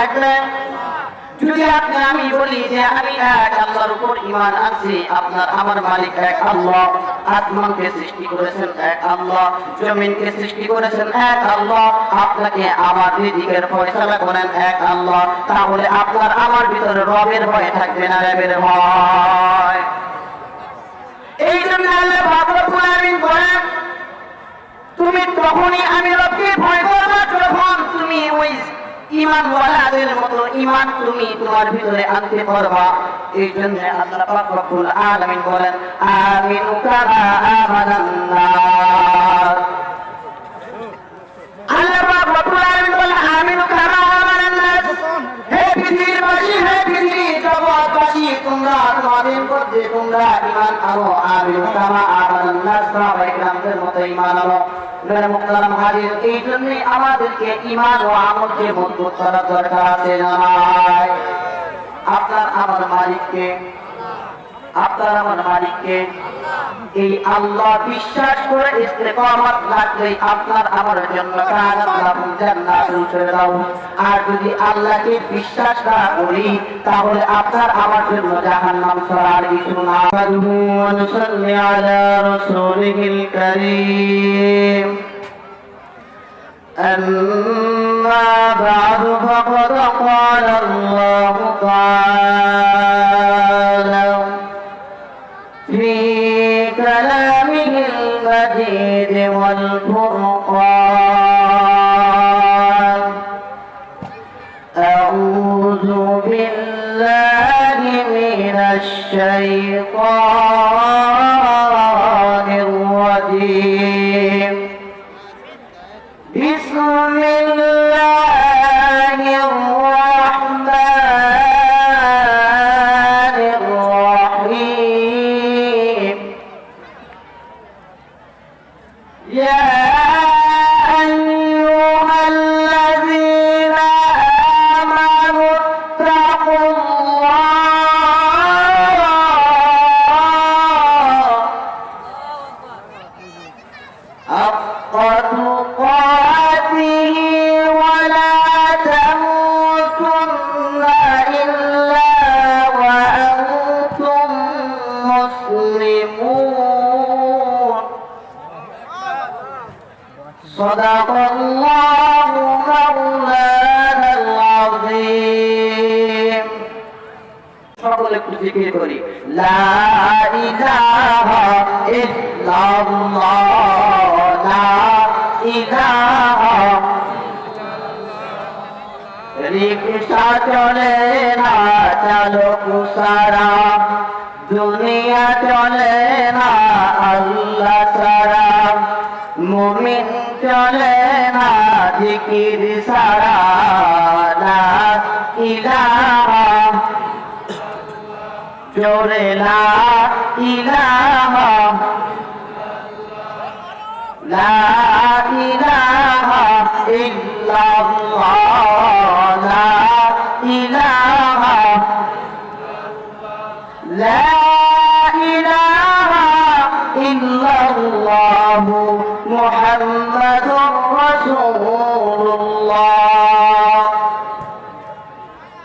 থাকবে। যদি আপনি আমি বলি যে আমি এক আল্লাহর উপর ঈমান আনছি, আপনার আমার মালিক এক আল্লাহ, আসমানকে সৃষ্টি করেছেন এক আল্লাহ, জমিনকে সৃষ্টি করেছেন এক আল্লাহ, আপনাকে আমার রিজিকের ফয়সালা করেন এক আল্লাহ, তাহলে আপনার আমার ভিতরে রবের ভয় থাকবে না, রবের ভয়। এই জন্য আল্লাহ পাক রব্বুল আলামিন বলেন, তুমি তখনই আমি রবকে ভয় করবে যখন তুমি ওই ঈমানওয়ালাদের মতো ঈমান তুমি তোমার ভিতরে আনতে পারবা। এই জন্য আল্লাহ পাক রব্বুল আলামিন বলেন, আমিনু কামা আমানান নাস। আল্লাহ পাক রব্বুল আলামিন বলেন, আমিনু কামা আমানান নাস। হে পৃথিবীর বাসী, হে পৃথিবীর জগৎবাসী, তোমরা তোমাদের মধ্যে তোমরা ঈমান আনো। আমিনু কামা আমানান নাস, সাহাবায়ে কেরামদের মতো ঈমান আনো। মেরে মুহতারাম হাজির, এই জন্যই আমাদেরকে ঈমান ও আমলকে মজবুত করা দরকার আছে। জানাই আপনার আমার মালিককে, আপনার আমার মালিককে এই আল্লাহ বিশ্বাস করে ইস্তেকামত রাখলেই আপনার আমার জন্য কানাত লাহুল জান্নাতুল ফিরদাউস। আর যদি আল্লাহকে বিশ্বাস না করি তাহলে আপনার আমার জন্য জাহান্নাম ছাড়া আর কিছু না। ওয়া নুসাল্লি আলা রাসূলিল কারীম। أما بعد فقد قال الله تعالى في كلامه المجيد والفرقان: أعوذ بالله من الشيطان الرجيم. بسم الله الرحمن الرحيم. يا أيها الذين آمنوا اتقوا الله حق تقاته ولا تموتن إلا وأنتم مسلمون. صدق الله مولانا العظيم. সকলে একটু জিকির করি, লা ইলাহা ইল্লাল্লাহ, লা ইলাহা। রিকশা চলে না চালক সারা, দুনিয়া চলে না আল্লাহ সারা, মুমিন চলে না জিকির সারা। লা ইলাহা, জোরে লা ইলাহা, লা ইলাহা ইল্লাল্লাহ, লা ইলাহা, লা ইলাহা ইল্লাল্লাহ মুহাম্মাদুর রাসূলুল্লাহ।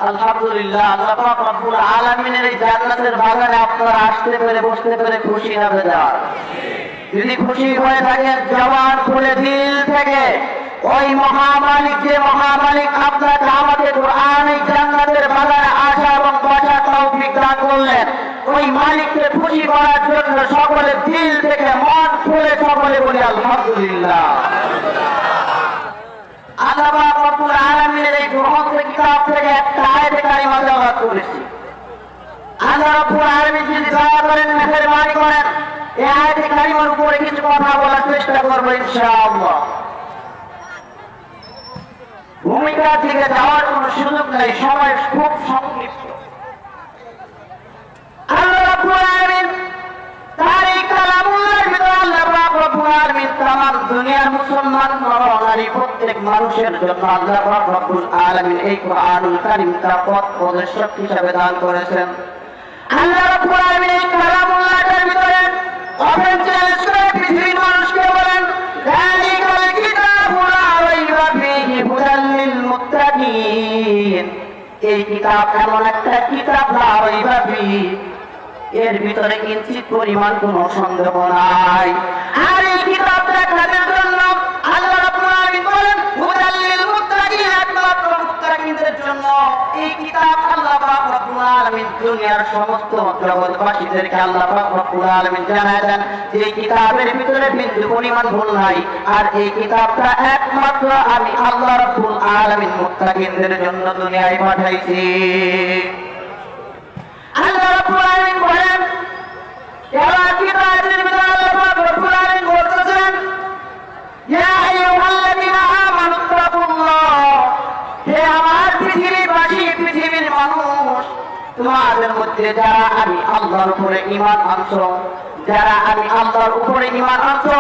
আলহামদুলিল্লাহ, আল্লাহ পাক রব্বুল আলামিনের এই জান্নাতের বাগানে আপনারা আসতে পেরে বসতে পেরে খুশি হবে যার। যদি খুশি হয়ে থাকেন জবান খুলে দিল থেকে ওই মহামালিক, যে মহামালিক আপনাকে আমাদের কোরআন এই জান্নাতের বাগানে আসা এবং বসার তৌফিক দান করলেন, ওই মালিককে খুশি করার জন্য সকলে দিল থেকে মন খুলে সকলে বলি আলহামদুলিল্লাহ। আল্লাহ পাক রব্বুল আলামিনের এই গ্রন্থের কিতাব থেকে একটা আয়াতে কারিমা তেলাওয়াত করেছি। আল্লাহ রব্বুল আলামিন যদি দয়া করেন, মেহেরবানি করেন, এই আয়াতে কারিমার উপরে কিছু কথা বলার চেষ্টা করবো ইনশাআল্লাহ। ভূমিকা থেকে যাওয়ার কোন সুযোগ নেই, সময় খুব সংক্ষিপ্ত। আল্লাহ রাব্বুল আলামিন তার এই কালামুল্লাহর ভিতরে আল্লাহ পাক রব্বুল আলামিন तमाम দুনিয়ার মুসলমান নর-নারী প্রত্যেক মানুষের জন্য আল্লাহ পাক রব্বুল আলামিন এই কোরআনুল কারীমটা পথ প্রদর্শক হিসেবে দান করেছেন। আল্লাহ রাব্বুল আলামিন এই কালামুল্লাহর ভিতরে ওপেন চ্যালেঞ্জ করে পৃথিবীর মানুষকে বলেন, যালিকাল কিতাবু লা রাইবা ফীহি হুদাল লিল মুত্তাকিন। কিতাব এমন একটা কিতাব লা রাইবা ফিহি, এর ভিতরে কিঞ্চিত পরিমাণ কোনো সন্দেহ নাই। আর এই কিতাবটা কাদের জন্য? আল্লাহ রাব্বুল আলামিন বলেন হুদাল লিল মুত্তাকিন, একমাত্র মুত্তাকিনদের জন্য এই কিতাব। আল্লাহ পাক রব্বুল আলামিন দুনিয়ার সমস্ত জগৎবাসীদেরকে আল্লাহ পাক রব্বুল আলামিন জানায় দেন যে এই কিতাবের ভিতরে বিন্দু পরিমাণ ভুল নাই। আর এই কিতাবটা একমাত্র আমি আল্লাহ রাব্বুল আলামিন মুত্তাকিনদের জন্য দুনিয়ায় পাঠাইছি। আল্লাহ রাব্বুল আলামিন বলেন এবার কিতাবের ভিতরে আল্লাহ পাক রব্বুল আলামিন বলতেছেন ইয়া আইয়ুহাল্লাযীনা আমানু তাকুল্লাহ, হে আমার পৃথিবীবাসী, পৃথিবীর মানুষ, তোমাদের মধ্যে যারা আমি আল্লাহর উপরে ঈমান আনছো, যারা আমি আল্লাহর উপরে ঈমান আনছো,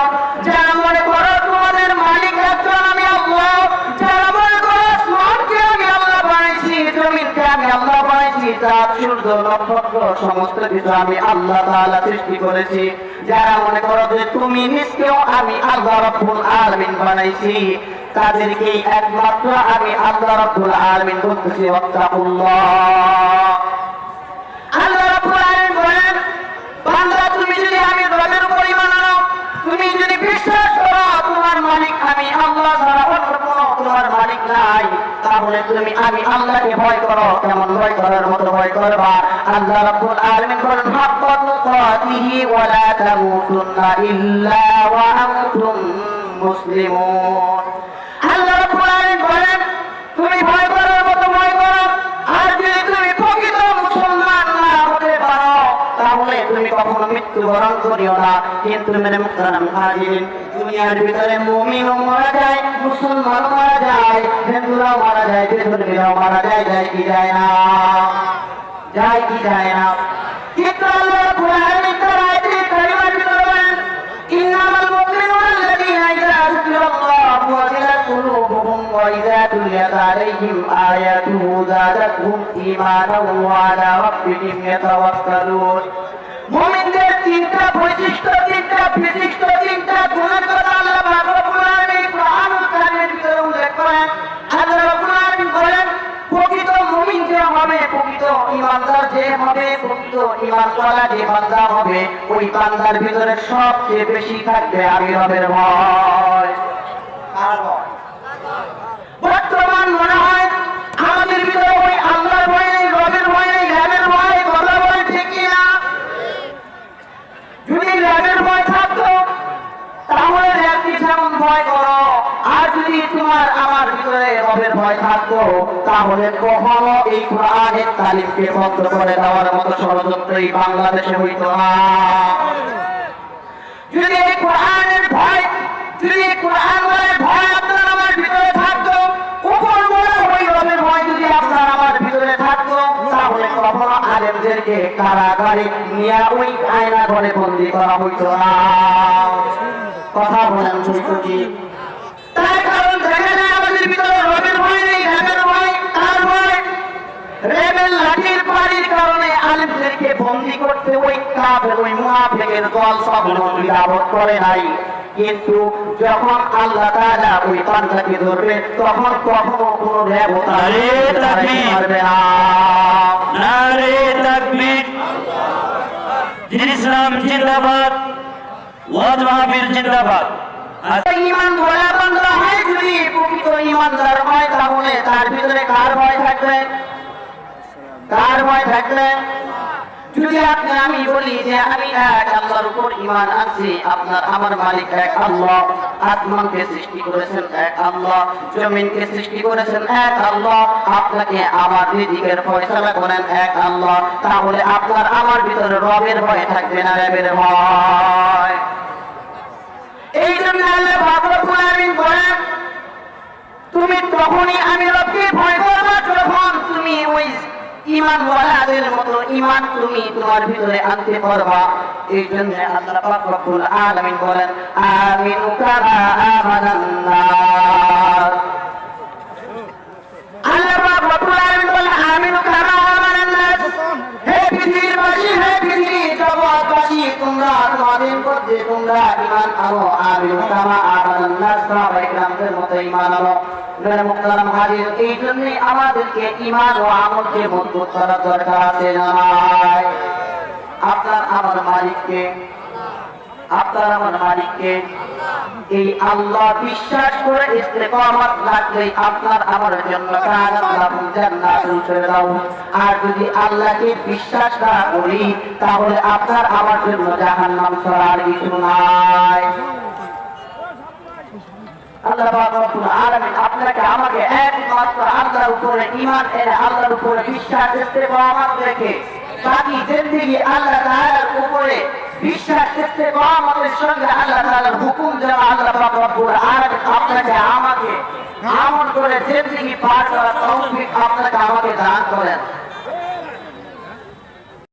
যারা মনে করো তোমাদের মালিক একজন আমি আল্লাহ, যারা মনে করো আসমানকে আমি আল্লাহ বানাইছি, জমিনকে আমি আল্লাহ বানাইছি, চাঁদ সূর্য নক্ষত্র সমস্ত কিছু আমি আল্লাহ তাআলা সৃষ্টি করেছি, যারা মনে করো যে তুমি নিজকেও আমি আল্লাহ রাব্বুল আলামিন বানাইছি, তাদেরকে একমাত্র আমি আল্লাহ রাব্বুল আলামিন বলতেছি ওয়াত্তাকুল্লাহ। আল্লাহ রাব্বুল আলামিন বলেন বান্দা তুমি যদি আমি রবের উপর ঈমান আনো, তুমি যদি বিশ্বাস করো তোমার মালিক আমি আল্লাহ ছাড়া অন্য কোনো তোমার মালিক নাই, তাহলে তুমি আমি আল্লাহকে ভয় করো। কেমন ভয় করার মতো ভয় করবা? আল্লাহ রাব্বুল আলামিন বলেন হাক্কাত তুকাতিহি ওয়া লা তামুতুন্না ইল্লা ওয়া আনতুম মুসলিমুন। আল্লাহ রাব্বুল আলামিন বলেন তুমি ভয় করার মতো ভয় করো, আর যদি তুমি প্রকৃত মুসলমান না হতে পারো তাহলে তুমি কখনো মৃত্যুবরণ করিও না। কিন্তু মেরে মুহতারাম হাজিরিন, দুনিয়ার ভিতরে মুমিনও মারা যায়, মুসলমানও মারা যায়, হিন্দুরাও মারা যায়, বেধর্মীরাও মারা যায়, যায় কি যায় না? যায় কি যায় না? কিন্তু আল্লাহ রাব্বুল আলামিন তার আয়াতে কারিমার ভিতরে বলেন ইন্নামাল মুমিনুনা আল্লাযীনা ইযা যুকিরাল্লাহু ওয়াজিলাত কুলুবুহুম ওয়া ইযা তুলিয়াত আলাইহিম আয়াতুহু যাদাতহুম ঈমানান ওয়া আলা রাব্বিহিম ইয়াতাওয়াক্কালুন। মুমিনদের তিনটা বৈশিষ্ট্য, তিনটা বিশিষ্ট, তিনটা গুণের কথা আল্লাহ পাক রব্বুল আলামিন কুরআনুল কারীমের ভিতরে উল্লেখ করেন। আল্লাহ রাব্বুল আলামিন বলেন প্রকৃত মুমিন যে হবে, প্রকৃত ঈমানদার যে হবে, প্রকৃত ঈমানওয়ালা যে বান্দা হবে, ওই বান্দার ভিতরে সবচেয়ে বেশি থাকবে আমি রবের ভয়। কার ভয়? বর্তমান মনে হয় আমাদের ভিতরে ওই আল্লাহর ভয় নেই, রবের ভয় নেই, জ্ঞানের ভয়। কথা বলে ঠিক না? যদি জ্ঞানের ভয় থাকতো তাহলে জ্ঞানকে যেমন ভয় করো, আর যদি তোমার আমার ভিতরে রবের ভয় থাকতো তাহলে কখনো এই কোরআনের তালিমকে বন্ধ করে দেওয়ার মতো ষড়যন্ত্র এই বাংলাদেশে হইত না। যদি এই কোরআনের ভয়, যদি কোরআনের ভয় আপনার আমার ভিতরে থাকতো, উপর বলা ওই রবের ভয় যদি আপনার আমার ভিতরে থাকতো, তাহলে কখনো আলেমদেরকে কারাগারে নিয়ে ওই আয়না ঘরে বন্দী করা হইত না। কথা বলেন হইত কি? তার কারণ দেখা যায় আমাদের ভিতরে রবের ভয় নেই, রেবের ভয়। কার ভয়? রেবের লাঠির বাড়ির কারণে আলেমদেরকে বন্দী করতে ওই কাফের, ওই মুনাফিকের দল সব দ্বিধাবোধ করে নাই। কিন্তু যখন আল্লাহ তাআলা ওই বান্দাকে ধরবে তখন কখনো কোনো রেব পারবে না। নারে তাকবীর, দ্বীন ইসলাম জিন্দাবাদ, ওয়াজ মাহফিল জিন্দাবাদ। ঈমান ওয়ালা বান্দা হয়, যদি প্রকৃত ঈমানদার হয় তাহলে তার ভিতরে কার ভয় থাকবে? কার ভয় থাকবে? যদি আপনি আমি বলি যে আমি এক আল্লাহর উপর ঈমান আনছি, আপনার আমার মালিক এক আল্লাহ, আসমানকে সৃষ্টি করেছেন এক আল্লাহ, জমিনকে সৃষ্টি করেছেন এক আল্লাহ, আপনাকে আমার রিজিকের ফয়সালা করেন এক আল্লাহ, তাহলে আপনার আমার ভিতরে রবের ভয় থাকবে না, রেবের ভয়। এই জন্য আল্লাহ পাক রব্বুল আলামিন বলেন তুমি তখনই আমি রবকে ভয় করবে যখন তুমি ওই ঈমানওয়ালাদের মতো ঈমান তুমি তোমার ভিতরে আনতে পারবা। এই জন্য আল্লাহ পাক রব্বুল আলামিন বলেন আমিনু কামা আমানান নাস। আল্লাহ পাক রব্বুল আলামিন বলেন আমিনু কামা আমানান নাস। হে পৃথিবীবাসী, হে পৃথিবীর জগৎবাসী, তোমরা তোমরা আত্মদিন করতে তোমরা ঈমান আনো আমিনু কামা আমানান নাস সাহাবা ইকরামদের মতো ঈমান আনো মেরে মুহতারাম হাজির এই জন্যই আমাদেরকে ঈমান ও আমলকে মজবুত করা দরকার আছে না নাই আপনার আমার মালিককে আপনার আমার মালিককে এই আল্লাহ বিশ্বাস করে ইস্তেকামত রাখলে আপনার আমার জন্য কানাত লাহুল জান্নাতুল ফিরদাউস আর যদি আল্লাহকে বিশ্বাস না করি তাহলে আপনার আমার জন্য জাহান্নাম ছাড়া আর কিছু নাই আল্লাহ পাক রব্বুল আলামিন আপনাকে আমাকে একমাত্র আল্লাহর উপরে ঈমান এনে আল্লাহর উপরে বিশ্বাস ইস্তেকামত রেখে বাকি জিন্দেগি আল্লাহ তাআলার উপরে বিশ্বাস ইস্তেকামতের সঙ্গে আল্লাহ তাআলার হুকুম যেন আল্লাহ পাক রব্বুল আলামিন আপনাকে আমাকে আমল করে জিন্দেগি পার করার তৌফিক আপনাকে আমাকে দান করেন